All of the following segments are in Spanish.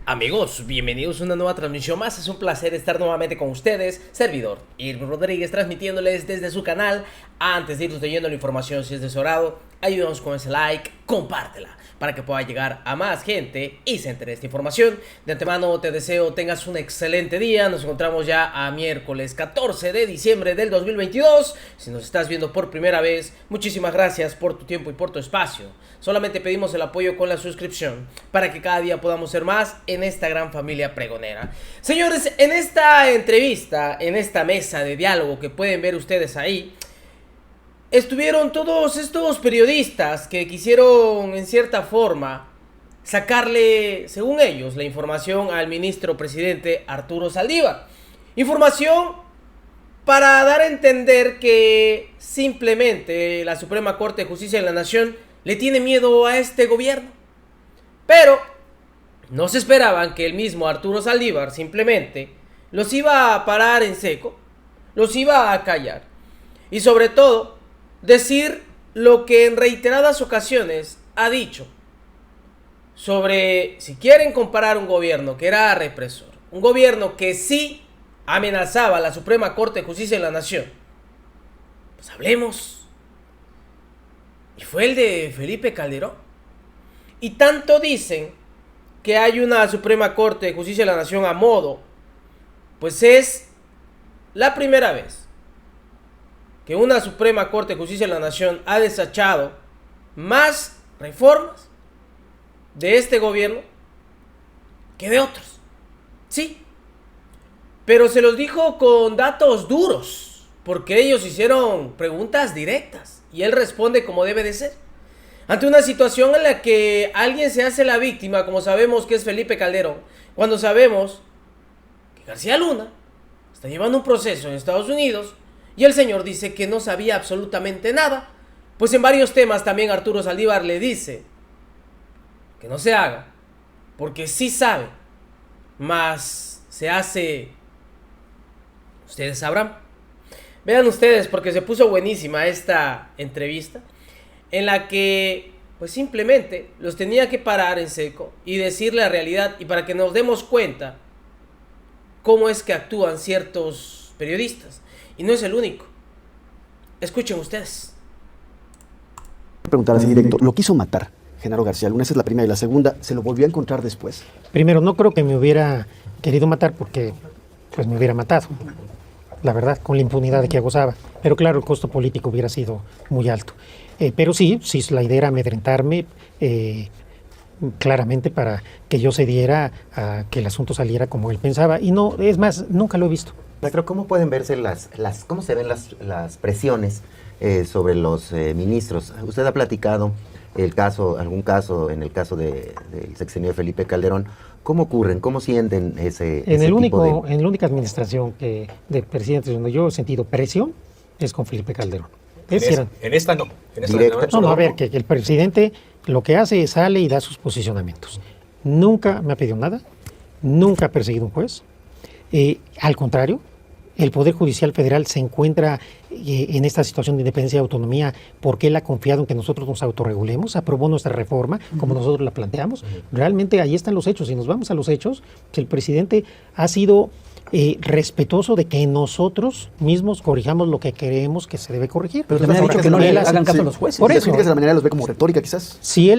Amigos, bienvenidos a una nueva transmisión más. Es un placer estar nuevamente con ustedes. Servidor Irving Rodríguez, transmitiéndoles desde su canal. Antes de irnos leyendo la información, si es de su agrado, ayúdanos con ese like, compártela para que pueda llegar a más gente y se entere de esta información. De antemano te deseo tengas un excelente día. Nos encontramos ya a miércoles 14 de diciembre del 2022. Si nos estás viendo por primera vez, muchísimas gracias por tu tiempo y por tu espacio. Solamente pedimos el apoyo con la suscripción para que cada día podamos ser más en esta gran familia pregonera. Señores, en esta entrevista, en esta mesa de diálogo que pueden ver ustedes ahí, estuvieron todos estos periodistas que quisieron en cierta forma sacarle, según ellos, la información al ministro presidente Arturo Saldívar. Información para dar a entender que simplemente la Suprema Corte de Justicia de la Nación le tiene miedo a este gobierno. Pero no se esperaban que el mismo Arturo Saldívar simplemente los iba a parar en seco, los iba a callar y sobre todo decir lo que en reiteradas ocasiones ha dicho sobre si quieren comparar un gobierno que era represor, un gobierno que sí amenazaba a la Suprema Corte de Justicia de la Nación, pues hablemos. Y fue el de Felipe Calderón. Y tanto dicen que hay una Suprema Corte de Justicia de la Nación a modo, pues es la primera vez que una Suprema Corte de Justicia de la Nación ha desechado más reformas de este gobierno que de otros. Sí, pero se los dijo con datos duros, porque ellos hicieron preguntas directas y él responde como debe de ser. Ante una situación en la que alguien se hace la víctima, como sabemos que es Felipe Calderón, cuando sabemos que García Luna está llevando un proceso en Estados Unidos y el señor dice que no sabía absolutamente nada, pues en varios temas también Arturo Saldívar le dice que no se haga, porque sí sabe, mas se hace, ustedes sabrán. Vean ustedes, porque se puso buenísima esta entrevista, en la que pues simplemente los tenía que parar en seco y decir la realidad, y para que nos demos cuenta cómo es que actúan ciertos periodistas. Y no es el único. Escuchen ustedes. Preguntar así directo, ¿lo quiso matar Genaro García Luna? Esa es la primera. Y la segunda, ¿se lo volvió a encontrar después? Primero, no creo que me hubiera querido matar porque pues me hubiera matado, la verdad, con la impunidad de que gozaba. Pero claro, el costo político hubiera sido muy alto. Pero sí, la idea era amedrentarme claramente para que yo cediera a que el asunto saliera como él pensaba. Y no, es más, nunca lo he visto. Maestro, ¿cómo pueden verse cómo se ven las presiones sobre los ministros? Usted ha platicado algún caso en el caso del sexenio de Felipe Calderón. ¿Cómo ocurren? ¿Cómo sienten en la única administración de presidentes donde yo he sentido presión es con Felipe Calderón. En esta no. No, a ver, que el presidente lo que hace es sale y da sus posicionamientos. Nunca me ha pedido nada, nunca ha perseguido un juez. Al contrario, el Poder Judicial Federal se encuentra en esta situación de independencia y autonomía porque él ha confiado en que nosotros nos autorregulemos, aprobó nuestra reforma como nosotros la planteamos. Realmente ahí están los hechos. Si nos vamos a los hechos, que el presidente ha sido respetuoso de que nosotros mismos corrijamos lo que creemos que se debe corregir. Pero también ha dicho que no le hagan caso a los jueces. Por eso, de la manera los ve como retórica, quizás. Si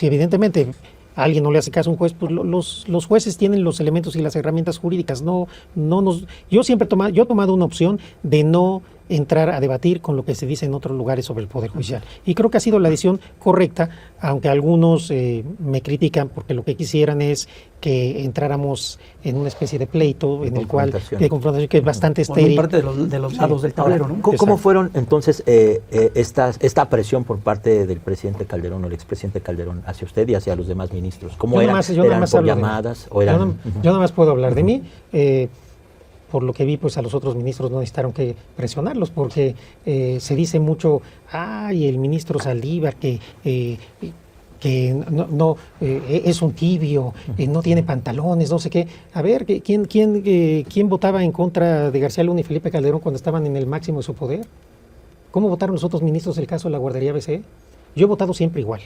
evidentemente a alguien no le hace caso a un juez, pues los jueces tienen los elementos y las herramientas jurídicas. Yo siempre he tomado una opción de no entrar a debatir con lo que se dice en otros lugares sobre el Poder Judicial. Y creo que ha sido la decisión correcta, aunque algunos me critican porque lo que quisieran es que entráramos en una especie de pleito de confrontación que es bastante estéril. Por parte de los lados del tablero, ¿no? ¿Cómo fueron entonces esta presión por parte del presidente Calderón o el expresidente Calderón hacia usted y hacia los demás ministros? ¿Cómo eran por llamadas? Yo nada más puedo hablar de mí. Por lo que vi, pues a los otros ministros no necesitaron que presionarlos, porque se dice mucho, el ministro Saldívar que es un tibio, no tiene pantalones, no sé qué. A ver, ¿quién votaba en contra de García Luna y Felipe Calderón cuando estaban en el máximo de su poder? ¿Cómo votaron los otros ministros del caso de la guardería BCE? Yo he votado siempre igual.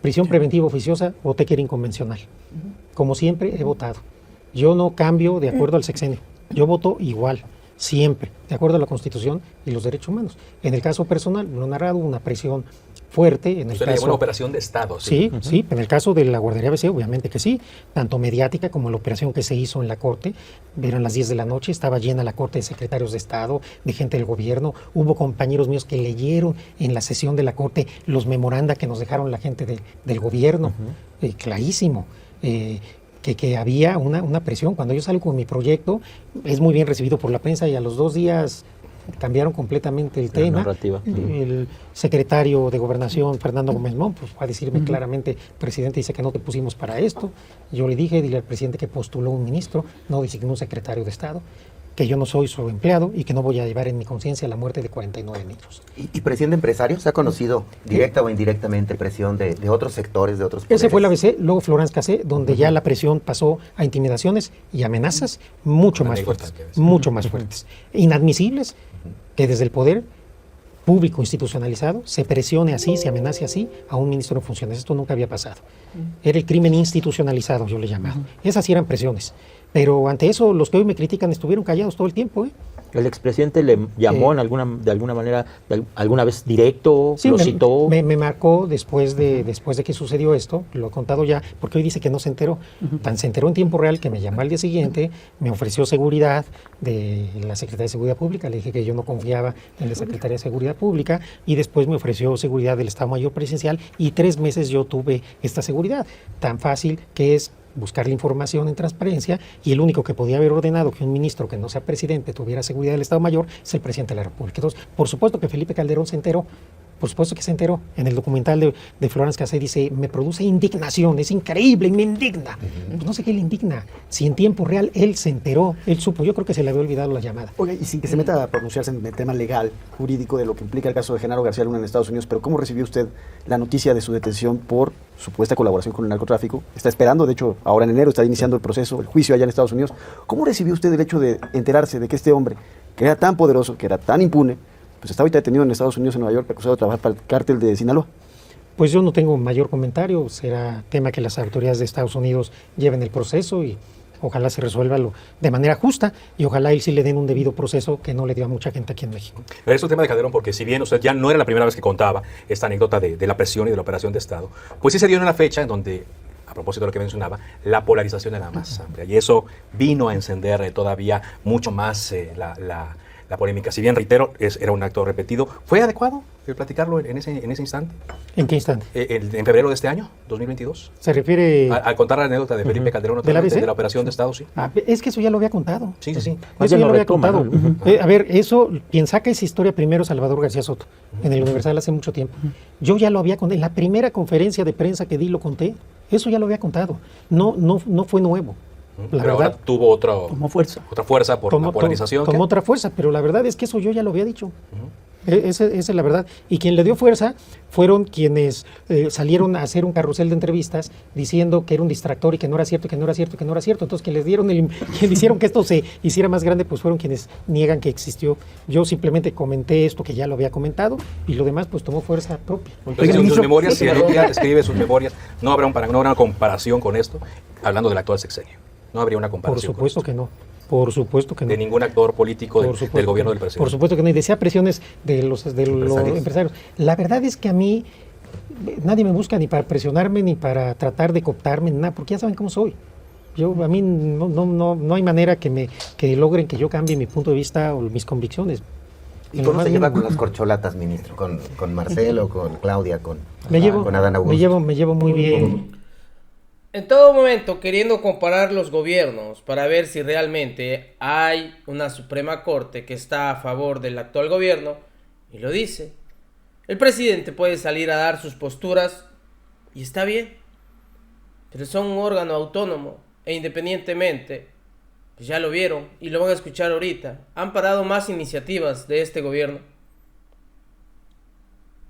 Prisión preventiva oficiosa, voté que era inconvencional. Como siempre he votado. Yo no cambio de acuerdo al sexenio. Yo voto igual, siempre, de acuerdo a la Constitución y los derechos humanos. En el caso personal, lo he narrado, una presión fuerte. En el Usted le llamó una operación de Estado. Sí, sí, en el caso de la guardería BCE, obviamente que sí, tanto mediática como la operación que se hizo en la Corte. Eran las 10 de la noche, estaba llena la Corte de secretarios de Estado, de gente del gobierno. Hubo compañeros míos que leyeron en la sesión de la Corte los memoranda que nos dejaron la gente del gobierno, clarísimo. Que había una presión. Cuando yo salgo con mi proyecto, es muy bien recibido por la prensa y a los 2 días cambiaron completamente el tema. Narrativa. El secretario de Gobernación, Fernando Gómez Mon, pues fue a decirme claramente, presidente, dice que no te pusimos para esto. Yo le dije, dile al presidente que postuló un ministro, no designó un secretario de Estado, que yo no soy su empleado y que no voy a llevar en mi conciencia la muerte de 49 ministros. ¿Y presión de empresarios? ¿Se ha conocido directa o indirectamente presión de otros sectores, de otros poderes? Ese fue el ABC, luego Florence Cassé, donde ya la presión pasó a intimidaciones y amenazas mucho más fuertes, inadmisibles, que desde el poder público institucionalizado se presione así, se amenace así a un ministro en funciones. Esto nunca había pasado. Era el crimen institucionalizado, yo le he llamado. Esas sí eran presiones. Pero ante eso, los que hoy me critican estuvieron callados todo el tiempo. ¿El expresidente le llamó de alguna manera, alguna vez directo, sí, lo citó? Me marcó después de que sucedió esto, lo he contado ya, porque hoy dice que no se enteró. Tan se enteró en tiempo real que me llamó al día siguiente, me ofreció seguridad de la Secretaría de Seguridad Pública, le dije que yo no confiaba en la Secretaría de Seguridad Pública, y después me ofreció seguridad del Estado Mayor Presidencial, y 3 meses yo tuve esta seguridad, tan fácil que es buscar la información en transparencia, y el único que podía haber ordenado que un ministro que no sea presidente tuviera seguridad del Estado Mayor es el presidente de la República. Entonces, por supuesto que Felipe Calderón se enteró, por supuesto que se enteró. En el documental de Florence Cassé dice, me produce indignación, es increíble y me indigna. Pues no sé qué le indigna. Si en tiempo real él se enteró, él supo, yo creo que se le había olvidado la llamada. Oiga, y sin que se meta a pronunciarse en el tema legal, jurídico, de lo que implica el caso de Genaro García Luna en Estados Unidos, pero ¿cómo recibió usted la noticia de su detención por supuesta colaboración con el narcotráfico? Está esperando, de hecho, ahora en enero está iniciando el proceso, el juicio allá en Estados Unidos. ¿Cómo recibió usted el hecho de enterarse de que este hombre, que era tan poderoso, que era tan impune, pues está ahorita detenido en Estados Unidos, en Nueva York, acusado de trabajar para el cártel de Sinaloa? Pues yo no tengo mayor comentario, será tema que las autoridades de Estados Unidos lleven el proceso y ojalá se resuelva de manera justa y ojalá él sí le den un debido proceso que no le dio a mucha gente aquí en México. Pero es un tema de Calderón porque si bien usted ya no era la primera vez que contaba esta anécdota de la presión y de la operación de Estado, pues sí se dio en una fecha en donde, a propósito de lo que mencionaba, la polarización era más amplia y eso vino a encender todavía mucho más la polémica. Si bien, reitero, era un acto repetido, ¿fue adecuado platicarlo en ese instante? ¿En qué instante? En febrero de este año, 2022. ¿Se refiere Al contar la anécdota de Felipe Calderón, ¿de la operación de Estado, sí? Es que eso ya lo había contado. Sí. Eso ya lo había contado. A ver, eso, quien saca esa historia primero, Salvador García Soto, en el Universal hace mucho tiempo. Yo ya lo había contado. En la primera conferencia de prensa que di lo conté. Eso ya lo había contado. No fue nuevo. La pero verdad, ahora tuvo tomó fuerza. otra fuerza por la polarización. Tomó otra fuerza, pero la verdad es que eso yo ya lo había dicho. Esa es la verdad. Y quien le dio fuerza fueron quienes salieron a hacer un carrusel de entrevistas diciendo que era un distractor y que no era cierto, que no era cierto, que no era cierto. Entonces, quienes hicieron que esto se hiciera más grande, pues fueron quienes niegan que existió. Yo simplemente comenté esto que ya lo había comentado y lo demás pues tomó fuerza propia. Entonces, en sus memorias, si Alicia escribe sus memorias, no habrá una comparación con esto, hablando del actual sexenio. No habría una comparación. Por supuesto que no. Por supuesto que no. De ningún actor político del gobierno del presidente. Por supuesto que no. Y decía presiones de los empresarios. La verdad es que a mí nadie me busca ni para presionarme ni para tratar de cooptarme, nada, porque ya saben cómo soy. A mí no hay manera que logren que yo cambie mi punto de vista o mis convicciones. ¿Y cómo se lleva con las corcholatas, ministro? ¿Con Marcelo, con Claudia, con Adán Augusto? Me llevo muy bien. En todo momento queriendo comparar los gobiernos para ver si realmente hay una Suprema Corte que está a favor del actual gobierno, y lo dice. El presidente puede salir a dar sus posturas y está bien, pero son un órgano autónomo e independientemente, pues ya lo vieron y lo van a escuchar ahorita, han parado más iniciativas de este gobierno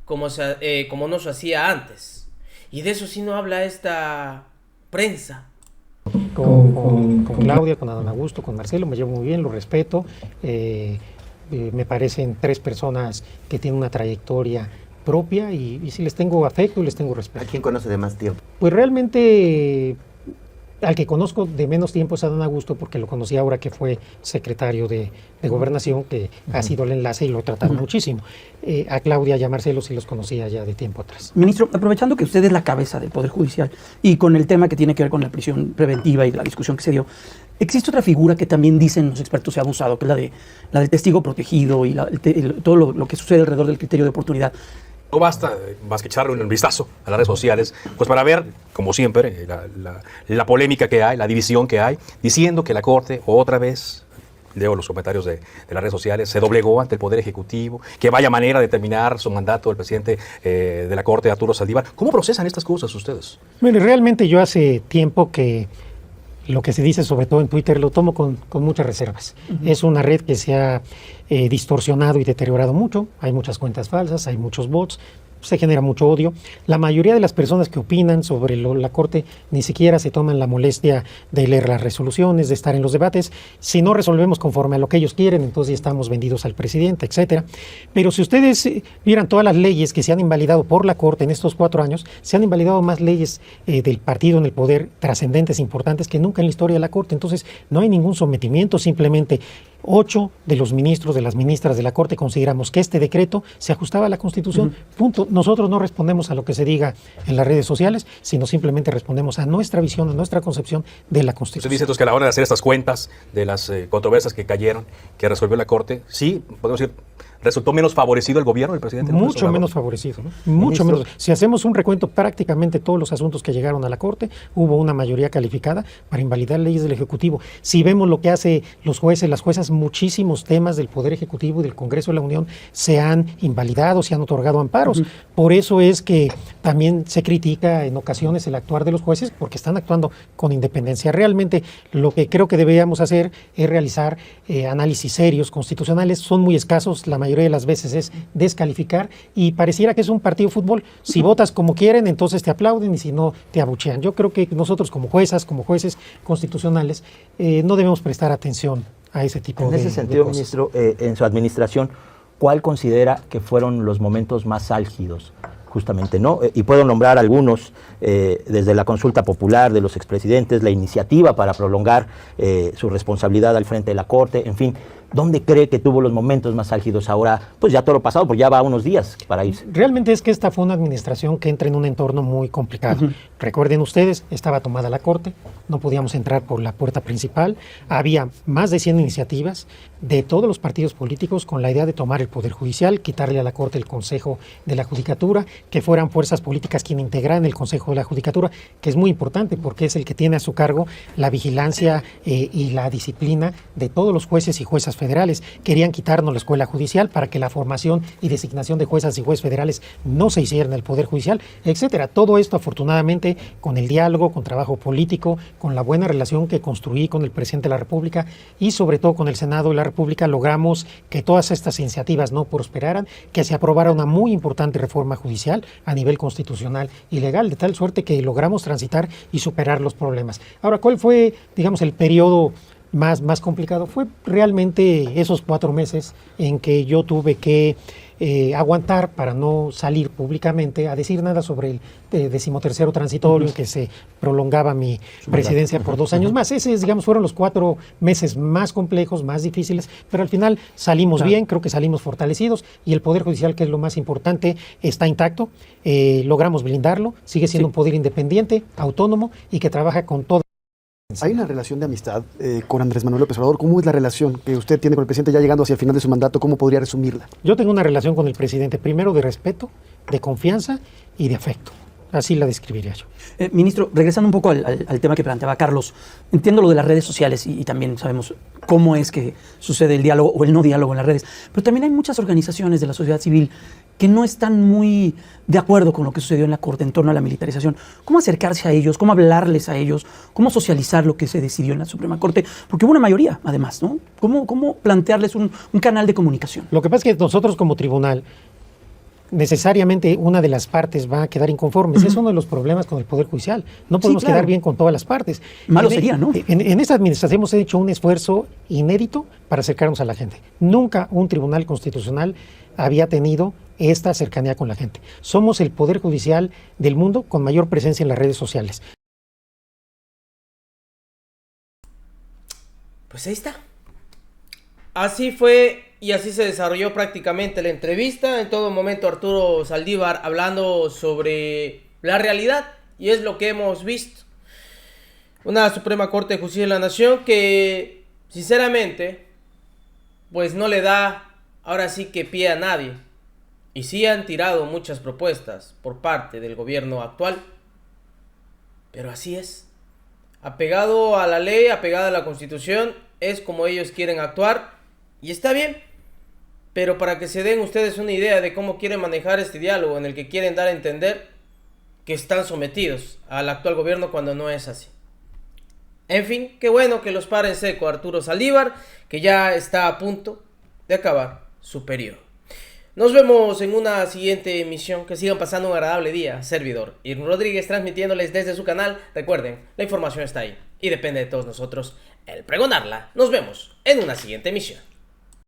como no se hacía antes, y de eso sí no habla esta prensa. Con Claudia, con Adán Augusto, con Marcelo, me llevo muy bien, lo respeto. Me parecen 3 personas que tienen una trayectoria propia y sí les tengo afecto y les tengo ¿A respeto. quién conoce de más tiempo? Pues realmente al que conozco de menos tiempo es a Adán Augusto, porque lo conocí ahora que fue secretario de Gobernación, que ha sido el enlace y lo he tratado muchísimo. A Claudia y a Marcelo sí los conocía ya de tiempo atrás. Ministro, aprovechando que usted es la cabeza del Poder Judicial y con el tema que tiene que ver con la prisión preventiva y la discusión que se dio, existe otra figura que también dicen los expertos se ha abusado, que es la del testigo protegido y todo lo que sucede alrededor del criterio de oportunidad. No basta más que echarle un vistazo a las redes sociales, pues para ver, como siempre, la polémica que hay, la división que hay, diciendo que la Corte otra vez, leo los comentarios de las redes sociales, se doblegó ante el Poder Ejecutivo, que vaya manera de terminar su mandato el presidente de la Corte, Arturo Saldívar. ¿Cómo procesan estas cosas ustedes? Bueno, realmente yo hace tiempo que lo que se dice, sobre todo en Twitter, lo tomo con muchas reservas. Es una red que se ha distorsionado y deteriorado mucho. Hay muchas cuentas falsas, hay muchos bots, se genera mucho odio. La mayoría de las personas que opinan sobre la Corte ni siquiera se toman la molestia de leer las resoluciones, de estar en los debates. Si no resolvemos conforme a lo que ellos quieren, entonces ya estamos vendidos al presidente, etcétera. Pero si ustedes vieran todas las leyes que se han invalidado por la Corte en estos 4 años, se han invalidado más leyes del partido en el poder, trascendentes, importantes, que nunca en la historia de la Corte. Entonces no hay ningún sometimiento, simplemente 8 de los ministros, de las ministras de la Corte consideramos que este decreto se ajustaba a la Constitución. Punto. Nosotros no respondemos a lo que se diga en las redes sociales, sino simplemente respondemos a nuestra visión, a nuestra concepción de la Constitución. Usted dice entonces que a la hora de hacer estas cuentas de las controversias que cayeron, que resolvió la Corte, sí, podemos decir, ¿resultó menos favorecido el gobierno del presidente López Mucho Obrador? menos favorecido, ¿no? Mucho menos. Si hacemos un recuento, prácticamente todos los asuntos que llegaron a la Corte, hubo una mayoría calificada para invalidar leyes del Ejecutivo. Si vemos lo que hace los jueces, las juezas, muchísimos temas del Poder Ejecutivo y del Congreso de la Unión se han invalidado, se han otorgado amparos. Por eso es que también se critica en ocasiones el actuar de los jueces, porque están actuando con independencia. Realmente lo que creo que deberíamos hacer es realizar análisis serios, constitucionales. Son muy escasos, la mayoría de las veces es descalificar y pareciera que es un partido de fútbol. Si votas como quieren, entonces te aplauden y si no, te abuchean. Yo creo que nosotros como juezas, como jueces constitucionales, no debemos prestar atención a ese tipo de En ese sentido, cosas. ministro, en su administración, ¿cuál considera que fueron los momentos más álgidos? Justamente, ¿no? Y puedo nombrar algunos, desde la consulta popular de los expresidentes, la iniciativa para prolongar su responsabilidad al frente de la Corte, en fin. ¿Dónde cree que tuvo los momentos más álgidos ahora? Pues ya todo lo pasado, pues ya va unos días para irse. Realmente es que esta fue una administración que entra en un entorno muy complicado. Recuerden ustedes, estaba tomada la Corte, no podíamos entrar por la puerta principal, había más de 100 iniciativas de todos los partidos políticos con la idea de tomar el Poder Judicial, quitarle a la Corte el Consejo de la Judicatura, que fueran fuerzas políticas quien integraran el Consejo de la Judicatura, que es muy importante porque es el que tiene a su cargo la vigilancia y la disciplina de todos los jueces y juezas federales. Querían quitarnos la escuela judicial para que la formación y designación de juezas y jueces federales no se hiciera en el Poder Judicial, etcétera. Todo esto, afortunadamente, con el diálogo, con trabajo político, con la buena relación que construí con el presidente de la República y sobre todo con el Senado de la República, logramos que todas estas iniciativas no prosperaran, que se aprobara una muy importante reforma judicial a nivel constitucional y legal, de tal suerte que logramos transitar y superar los problemas. Ahora, ¿cuál fue, digamos, el periodo más complicado? Fue realmente esos 4 meses en que yo tuve que aguantar para no salir públicamente a decir nada sobre el 13º transitorio, en que se prolongaba mi presidencia por 2 años más. Esos, digamos, fueron los 4 meses más complejos, más difíciles, pero al final salimos bien, creo que salimos fortalecidos y el Poder Judicial, que es lo más importante, está intacto. Logramos blindarlo, sigue siendo un poder independiente, autónomo y que trabaja con todo. Hay una relación de amistad con Andrés Manuel López Obrador. ¿Cómo es la relación que usted tiene con el presidente ya llegando hacia el final de su mandato? ¿Cómo podría resumirla? Yo tengo una relación con el presidente, primero de respeto, de confianza y de afecto. Así la describiría yo. Ministro, regresando un poco al tema que planteaba Carlos, entiendo lo de las redes sociales y también sabemos cómo es que sucede el diálogo o el no diálogo en las redes, pero también hay muchas organizaciones de la sociedad civil que no están muy de acuerdo con lo que sucedió en la Corte en torno a la militarización. ¿Cómo acercarse a ellos? ¿Cómo hablarles a ellos? ¿Cómo socializar lo que se decidió en la Suprema Corte? Porque hubo una mayoría, además, ¿no? ¿Cómo plantearles un canal de comunicación? Lo que pasa es que nosotros como tribunal necesariamente una de las partes va a quedar inconforme. Ese es uno de los problemas con el Poder Judicial. No podemos claro. quedar bien con todas las partes. Malo sería, ¿no? En esta administración hemos hecho un esfuerzo inédito para acercarnos a la gente. Nunca un tribunal constitucional había tenido esta cercanía con la gente. Somos el Poder Judicial del mundo con mayor presencia en las redes sociales. Pues ahí está. Así fue y así se desarrolló prácticamente la entrevista. En todo momento Arturo Saldívar hablando sobre la realidad, y es lo que hemos visto. Una Suprema Corte de Justicia de la Nación que, sinceramente, pues no le da ahora sí que pie a nadie. Y sí han tirado muchas propuestas por parte del gobierno actual. Pero así es. Apegado a la ley, apegado a la Constitución, es como ellos quieren actuar. Y está bien. Pero para que se den ustedes una idea de cómo quieren manejar este diálogo, en el que quieren dar a entender que están sometidos al actual gobierno, cuando no es así. En fin, qué bueno que los pare en seco Arturo Saldívar, que ya está a punto de acabar su periodo. Nos vemos en una siguiente emisión. Que sigan pasando un agradable día. Servidor Irwin Rodríguez, transmitiéndoles desde su canal. Recuerden, la información está ahí y depende de todos nosotros el pregonarla. Nos vemos en una siguiente emisión.